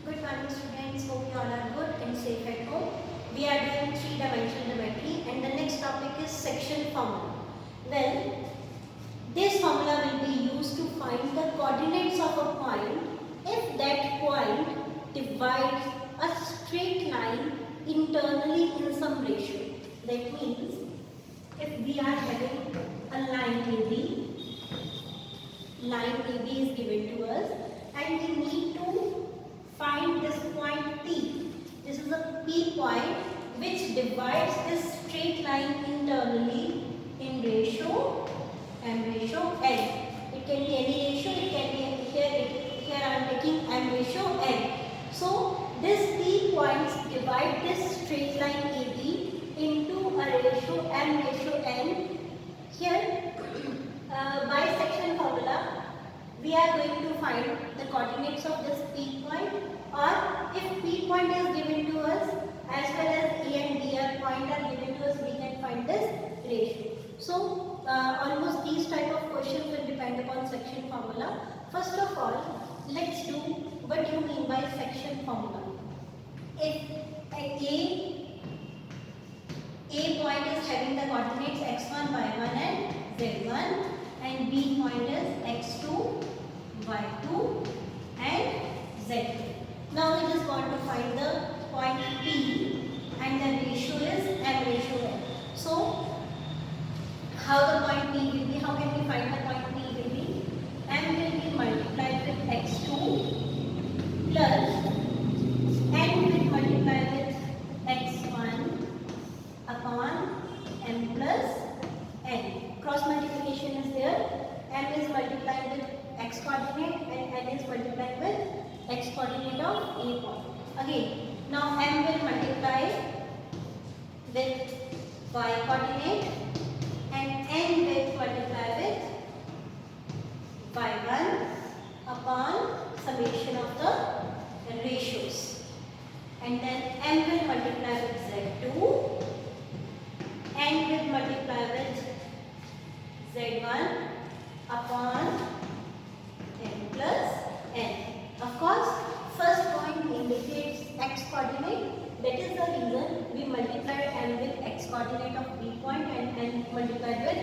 Good morning students, hope you all are good and safe at home. We are doing 3-dimensional geometry and the next topic is section formula. Well, this formula will be used to find the coordinates of a point if that point divides a straight line internally in some ratio. That means if we are having a line AB is given to us and we need to find this point P. This is a P point which divides this straight line internally in ratio M ratio N. It can be any ratio, it can be here I am taking M ratio N. So this P points divide this straight line AB into a ratio M ratio N. Here by section formula we are going to find the coordinates of this P point, or if P point is given to us as well as A and B point are given to us, we can find this ratio. So almost these type of questions will depend upon section formula. First of all, let's do what you mean by section formula. If A point is having the coordinates x1, y1 and z1 and B point is x2, y2 and z2. Now we just want to find the point P and the ratio is M ratio N. So how the point P will be, how can we find the point P will be? M will be multiplied with x2 plus N will multiply with x1 upon M plus N. Cross multiplication is there. M is multiplied with x coordinate and N is multiplied with x coordinate of A point. Again, now M will multiply with y coordinate and N will multiply with y1 upon summation of the ratios. And then M will multiply with z2, N will multiply with z1 upon M plus N. Of course, first point indicates x coordinate. That is the reason we multiplied M with x coordinate of B point and N multiplied with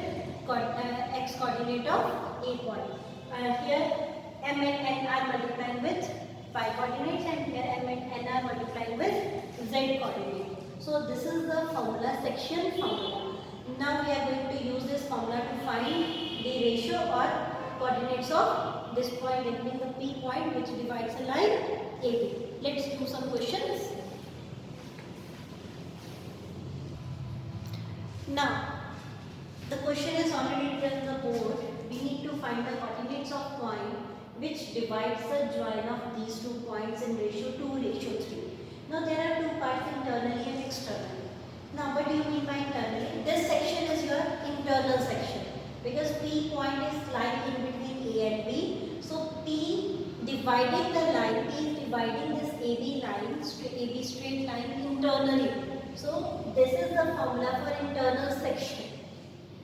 x coordinate of A point. Here M and N are multiplying with y coordinates and here M and N are multiplying with z coordinate. So this is the formula, section formula. Now we are going to use this formula to find the ratio or coordinates of this point, that means the P point which divides a line AB. Let's do some questions. Now, the question is already written on the board. We need to find the coordinates of point which divides the join of these 2 points in ratio 2, ratio 3. Now there are 2 parts, internally and externally. Now what do you mean by internally? This section is your internal section because P point is lying in between A and B. So P dividing the line, P is dividing this AB line, AB straight line internally. So this is the formula for internal section.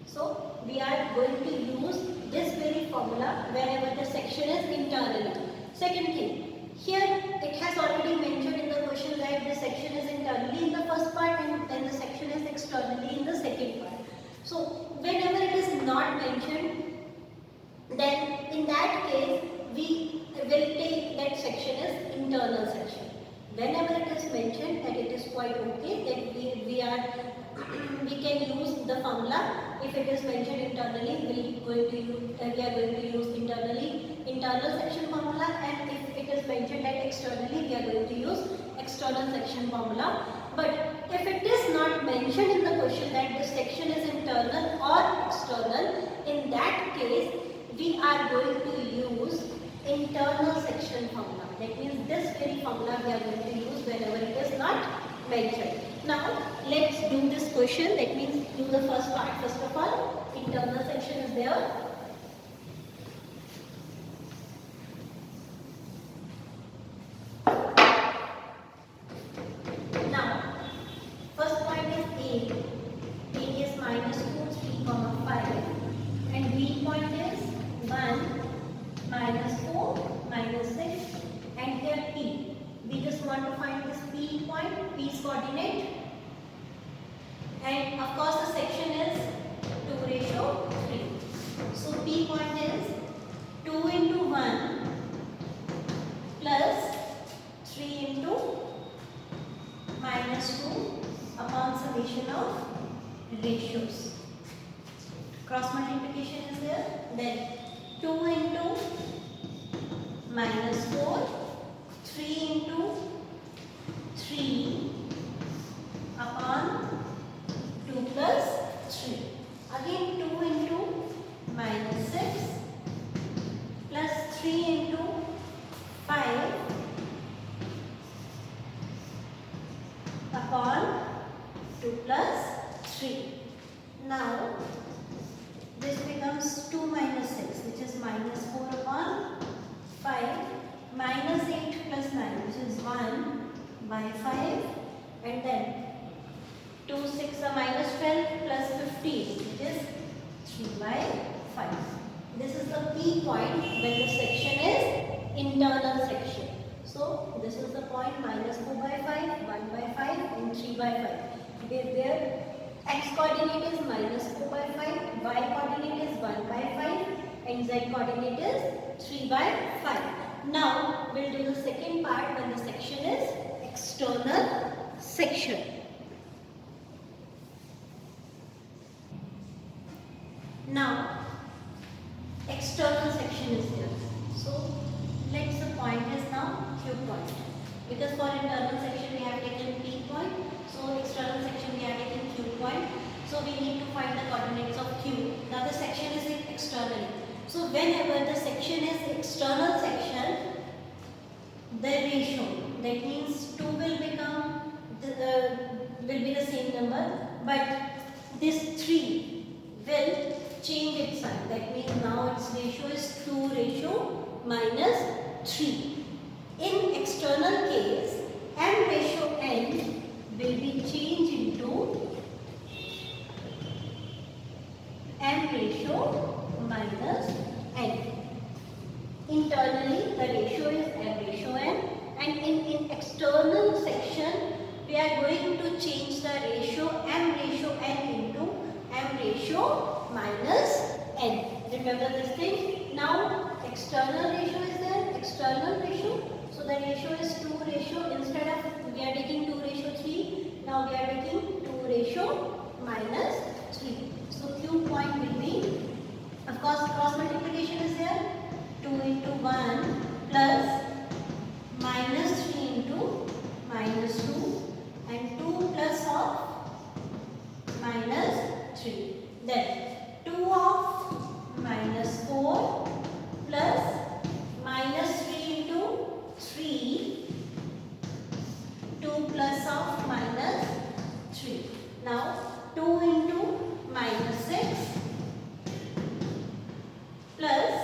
So we are going to use this very formula whenever the section is internally. Second thing, here it has already mentioned in the question that the section is internally in the first part and then the section is externally in the second part. So whenever it is not mentioned, then in that case we will take that section as internal section. Whenever it is mentioned that it is quite okay, then we can use the formula. If it is mentioned internally, we are going to use internally internal section formula, and if it is mentioned that externally, we are going to use external section formula. But if it is not mentioned in the question that the section is internal or external, in that case we are going to use internal section formula. That means this very formula we are going to use whenever it is not mentioned. Now let's do this question. That means do the first part. First of all, internal section is there. Now first point is A. A is minus 2, 3, 5 and B point is 1, minus 4, minus 6 and here P. We just want to find this P point, P's coordinate, and of course the section is 2:3. So P point is 2 into 1 plus 3 into minus 2 upon summation of ratios. Cross multiplication is there. Then 2 into minus 4, 3 into 3 upon 2 plus 3. Again 2 into minus 6 plus 3 into 5 upon 2 plus 3. Now this becomes 2 minus 6, which is minus 4 upon 5, minus 8 plus 9, which is 1 by 5, and then 2 6 are minus 12 plus 15, which is 3 by 5. This is the P point when the section is internal section. So this is the point minus 4 by 5, 1 by 5, and 3 by 5. Their x coordinate is minus 4 by 5, y coordinate is 1 by 5, and z coordinate is 3 by 5. Now we'll do the second part when the section is external section. Now external section is there. So let's the point is now Q point. Because for internal section we have taken P point. So external section we have taken Q point. So we need to find the coordinates of Q. Now the section is externally. So whenever the section is external section, the ratio, that means 2 will become will be the same number, but this 3 will change its sign. That means now its ratio is 2 ratio minus 3. In external case, m ratio n will be changed into m ratio minus n. Internally, the ratio is m ratio n, and in external section, we are going to change the ratio m ratio n into m ratio minus n. Remember this thing? Now, external ratio is there, external ratio. So the ratio is 2 ratio. Instead of we are taking 2 ratio 3, now we are taking 2 ratio minus 3. So Q point will be, of course, cross multiplication is there. 2 into 1 plus minus 3 into minus 2 and 2 plus of minus 3. Then 2 of minus 4 plus minus 3 into 3, 2 plus of minus 3. Now 2 into minus 6 plus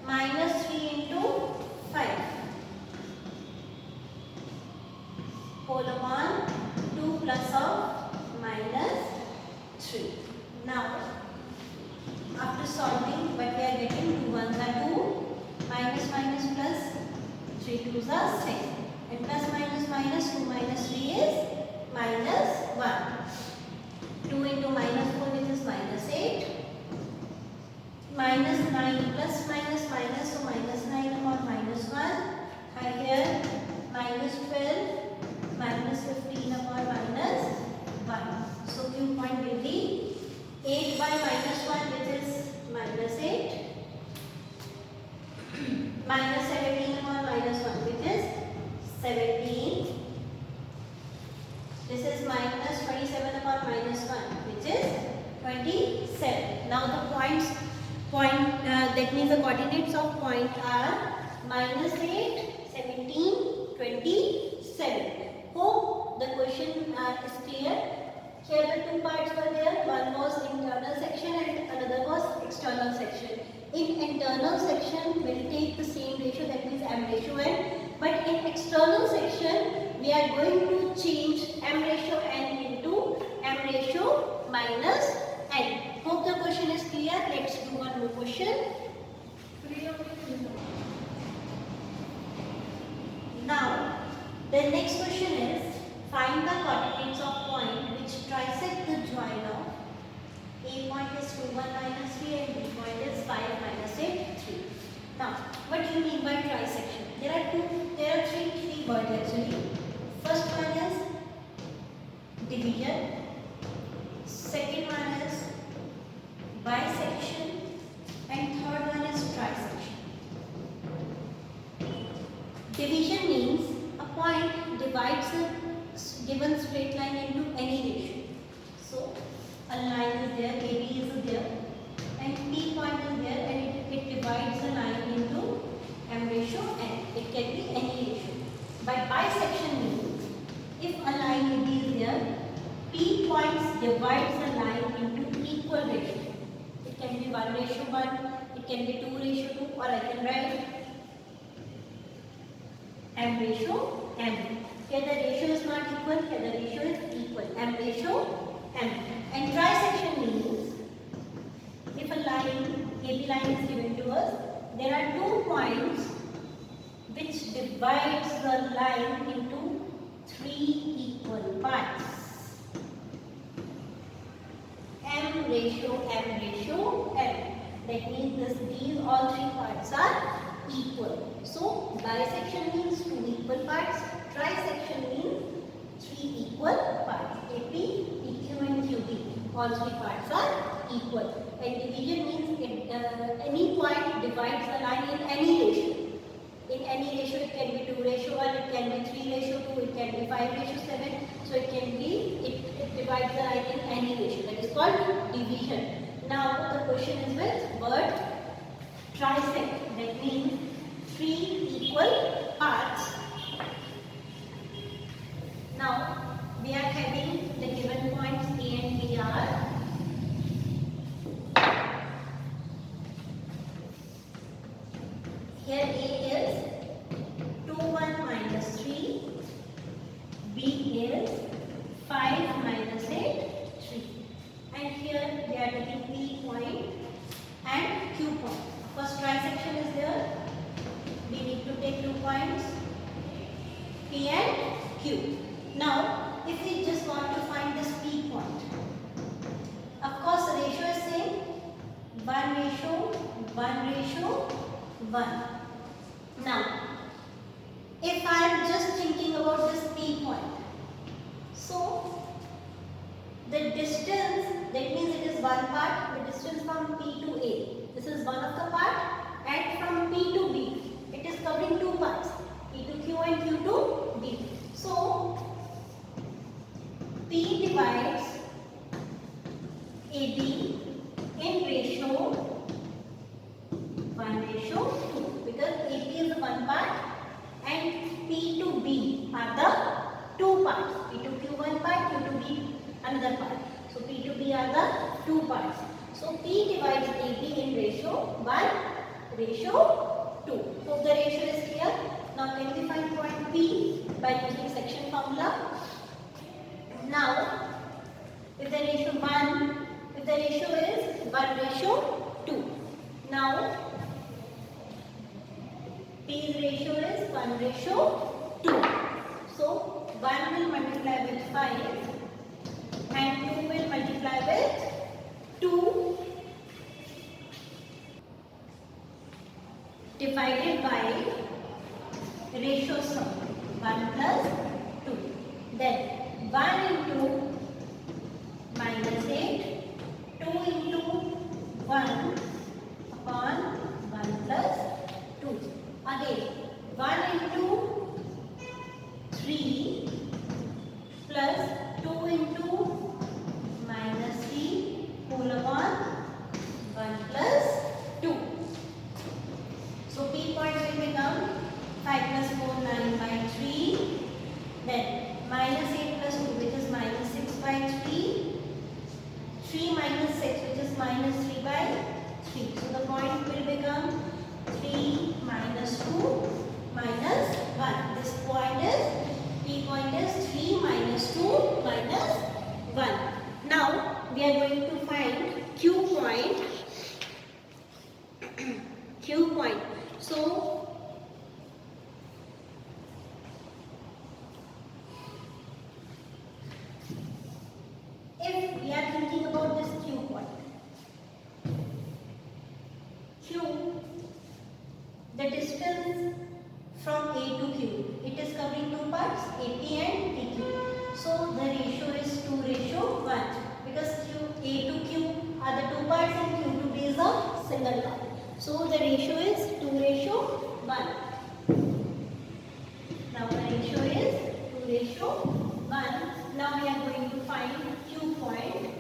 minus 3 into 5 whole upon 2 plus of minus 3. Now after solving, what we are getting, 2 1s are 2, minus minus plus 3 2s are 6, and plus minus minus 2 minus 3 is minus 1. 2 into minus 4, which is minus 8, minus 9 plus minus minus, so minus 9 upon minus 1, here minus 12, minus 15 upon minus 1. So Q point will be 8 by minus 1, which is minus 8, minus 17 upon minus 1, which is 17. This is minus 27 upon minus 1, which is 27. Now the that means the coordinates of point are minus 8, 17, 27. Hope the question is clear. Here the two parts were there. One was internal section and another was external section. In internal section, we will take the same ratio, that means m ratio n. But in external section, we are going to change m ratio n into m ratio minus n. Hope the question is clear. Let's do one more question. Now, The next question is, find the coordinates of point which trisect the join of A point is 2, 1, minus 3 and B point is 5, minus 8, 3. Now, what do you mean by trisection? There are three words actually. First one is division, second one is bisection, and third one is trisection. Division means a point divides a given straight line into any ratio. So, a line is there, AB is there, and P point is there, and it divides the line into M ratio N. It can be any ratio. By bisection means, if a line AB is there, P points divides the line into equal ratio. It can be 1:1, it can be 2:2, or I can write M ratio M. Here the ratio is not equal, here the ratio is equal. M ratio M. And trisection means, if a line, AB line is given to us, there are 2 points which divides the line into 3 equal parts. M ratio M. That means these all 3 parts are equal. So bisection means 2 equal parts. Trisection means 3 equal parts. AP, PQ and QB. All 3 parts are equal. And division means any point divides the line in any ratio. In any ratio, it can be 2:1, it can be 3:2, it can be 5:7. So it can be, it divides the line in any ratio. That is called division. Now the question is with word trisect. That means 3 equal parts. Now we are having the given points A and B are here. A is 2, 1, minus 3. B is 5, minus 8, 3. And here we are taking P point and Q point. First trisection is there. We need to take 2 points, P and Q. Now, if we just want to find this P point, of course the ratio is same, 1:1:1. Now, if I am just thinking about this P point, so the distance, that means it is one part, the distance from P to A. This is one of the part, and from P to B, it is covering 2 parts, P to Q and Q to B. So, P divides AB in ratio 1:2, because AB is the one part and P to B are the 2 parts. P to Q one part, Q to B another part. So P to B are the 2 parts. So P divides AB in ratio 1:2. Hope the ratio is clear. Now can we find point P by using section formula? Now, if the ratio is 1:2. Now P's ratio is 1:2. So 1 will multiply with 5 and 2 will multiply with 2 divided by ratio sum 1 plus 2. Then 1 into minus 8, 2 into 1 upon 1 plus 2. Again 1 into 3 plus 2 into minus 3 whole upon 1 plus 2. So P point will become 5 plus 4, 9 by 3. Then minus 8 plus 2, which is minus 6 by 3. 3 minus 6, which is minus 3 by 3. So the point will become 3 minus 2 minus 1. This point is, P point is 3 minus 2 minus 1. Now we are going to find Q point. Q point. So the distance from A to Q, it is covering two parts, AP and PQ. So the ratio is 2:1 because A to Q are the two parts and Q to B is a single part. So the ratio is 2:1. Now the ratio is 2:1. Now we are going to find Q point.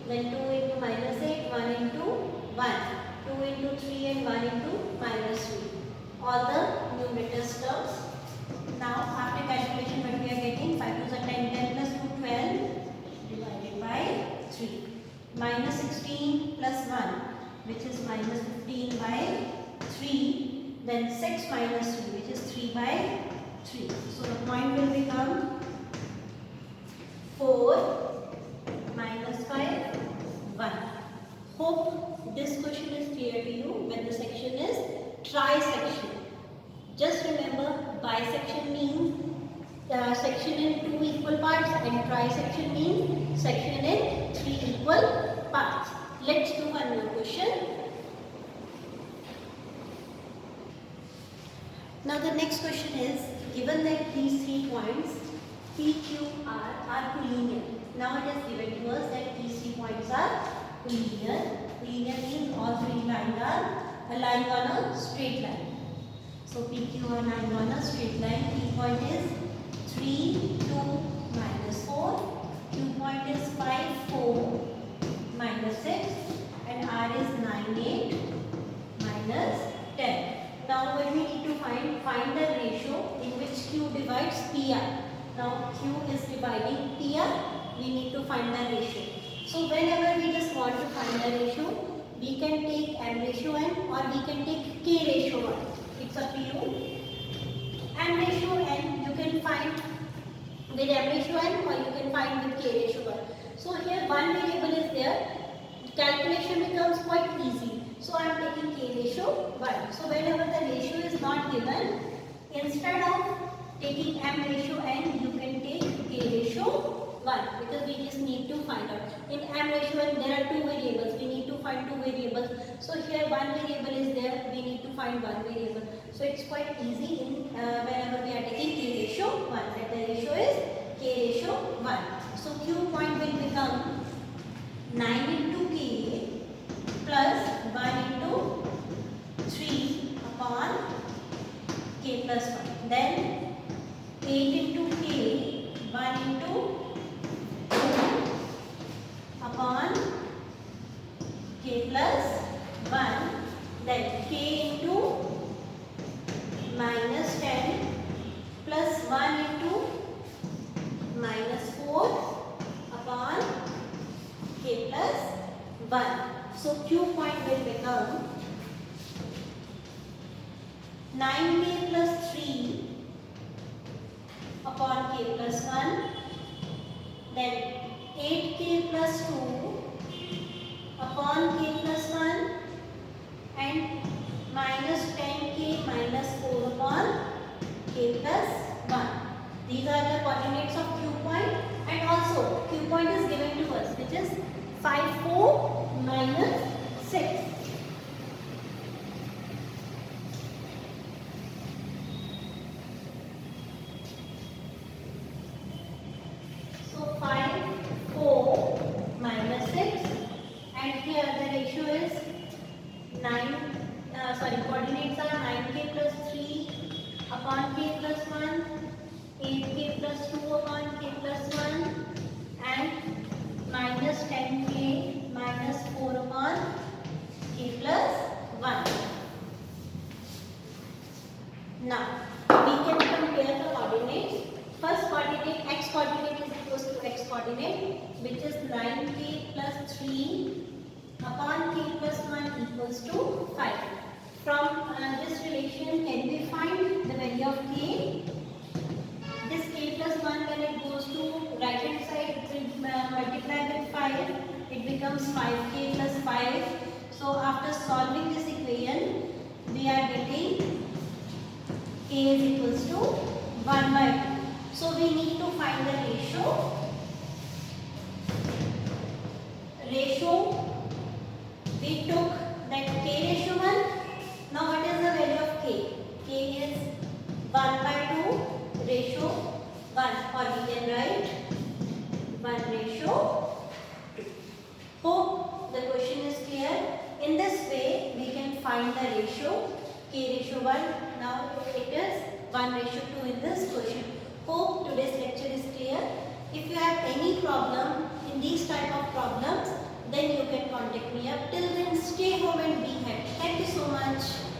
Then 2 into minus 8, 1 into 1. 2 into 3 and 1 into minus 3. All the numerators terms. Now after calculation what we are getting, 5 to the 10, 10 plus 2, 12 divided by 3. Minus 16 plus 1 which is minus 15 by 3. Then 6 minus 3 which is 3 by 3. So the point will become 4 minus 5, 1. Hope this question is clear to you when the section is trisection. Just remember, bisection means section in 2 equal parts and trisection means section in 3 equal parts. Let's do one more question. Now the next question is, given that these 3 points P, Q, R are collinear. Now it is given to us that these 3 points are collinear. Collinear means all 3 lines are aligned on a straight line. So P, Q are aligned on a straight line. P point is 3, 2, minus 4. Q point is 5, 4, minus 6. And R is 9, 8, minus 10. Now what we need to find the ratio in which Q divides PR. Now Q is dividing PR, we need to find the ratio. So whenever we just want to find the ratio, we can take M ratio N or we can take K ratio 1. It's up to you. M ratio N you can find with M ratio N or you can find with K ratio 1. So here one variable is there, calculation becomes quite easy. So I am taking K ratio 1. So whenever the ratio is not given, instead of taking M ratio N, you can take K ratio 1 because we just need to find out. In M ratio N, there are 2 variables. We need to find 2 variables. So here one variable is there. We need to find one variable. So it's quite easy in whenever we are taking K ratio 1. That the ratio is K ratio 1. So Q point will become 9 into K plus 1 into 3 upon K plus 1. Then 8 into K, 1 into 2 upon K plus 1. Then K into minus 10 plus 1 into minus 4 upon K plus 1. So Q point will become 9K plus 3 upon K plus 1, then 8K plus 2 upon K plus 1 and minus 10K minus 4 upon K plus 1. These are the coordinates of Q point, and also Q point is given to us, which is 5, 4 minus 6. So 5, 4 minus 6, and here the ratio is 9. Coordinates are 9K plus 3 upon K plus 1, 8K plus 2 upon K plus 1, and minus 10K minus 4 upon K plus 1. Now, we can compare the coordinates. First coordinate, x coordinate is equals to x coordinate, which is 9K plus of k. This k plus 1, when it goes to right hand side, it will multiply with 5. It becomes 5k plus 5. So after solving this equation, we are getting k is equals to 1 by 2. So we need to find the ratio. We took that k ratio 1. Now what is the value of k? K is 1 by 2 ratio 1, or we can write 1 ratio 2. Hope the question is clear. In this way we can find the ratio k ratio 1. Now it is 1 ratio 2 in this question. Hope today's lecture is clear. If you have any problem in these type of problems, then you can contact me up. Till then, stay home and be happy. Thank you so much.